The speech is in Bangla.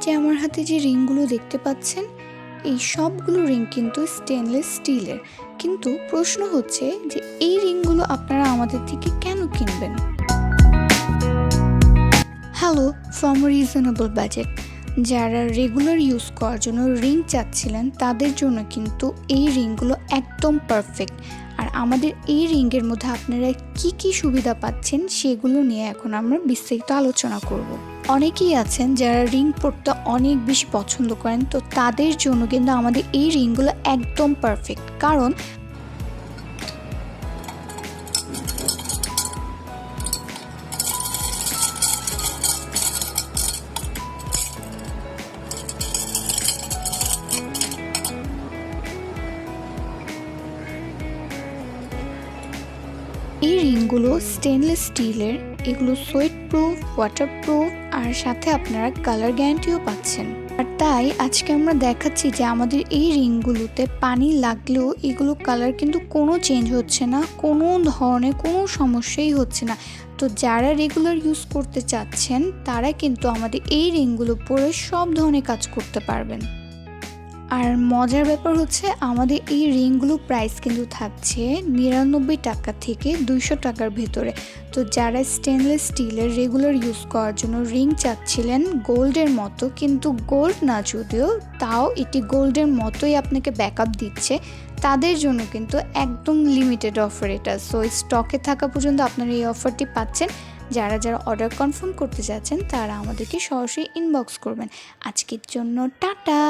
যে আমার হাতে যে রিংগুলো দেখতে পাচ্ছেন, এই সবগুলো রিং কিন্তু স্টেনলেস স্টিলের। কিন্তু প্রশ্ন হচ্ছে যে এই রিংগুলো আপনারা আমাদের থেকে কেন কিনবেন? Hello, from reasonable budget. যারা রেগুলার ইউজ করার জন্য রিং চাচ্ছিলেন তাদের জন্য কিন্তু এই রিংগুলো একদম পারফেক্ট। আর আমাদের এই রিংয়ের মধ্যে আপনারা কি সুবিধা পাচ্ছেন সেগুলো নিয়ে এখন আমরা বিস্তারিত আলোচনা করব। অনেকেই আছেন যারা রিং পরতে অনেক বেশি পছন্দ করেন, তো তাদের জন্য কিন্তু আমাদের এই রিংগুলো একদম পারফেক্ট। কারণ এই রিংগুলো স্টেনলেস স্টিলের, এগুলো সোয়েট প্রুফ, ওয়াটারপ্রুফ, আর সাথে আপনারা কালার গ্যারান্টিও পাচ্ছেন। আর তাই আজকে আমরা দেখাচ্ছি যে আমাদের এই রিংগুলোতে পানি লাগলেও এগুলো কালার কিন্তু কোনো চেঞ্জ হচ্ছে না, কোনো ধরনের কোনো সমস্যাই হচ্ছে না। তো যারা রেগুলার ইউজ করতে চাচ্ছেন তারা কিন্তু আমাদের এই রিংগুলো পরে সব ধরনের কাজ করতে পারবেন। আর মজার ব্যাপার হচ্ছে আমাদের এই রিংগুলো প্রাইস কিন্তু থাকছে 99 টাকা থেকে 200 টাকার ভেতরে। তো যারা স্টেনলেস স্টিলের রেগুলার ইউজ করার জন্য রিং চাচ্ছিলেন গোল্ডের মতো, কিন্তু গোল্ড না যদিও, তাও এটি গোল্ডের মতোই আপনাকে ব্যাকআপ দিচ্ছে, তাদের জন্য কিন্তু একদম লিমিটেড অফার এটা। সো স্টকে থাকা পর্যন্ত আপনারা এই অফারটি পাচ্ছেন। যারা অর্ডার কনফার্ম করতে চাচ্ছেন তারা আমাদেরকে সরাসরি ইনবক্স করবেন। আজকের জন্য টাটা।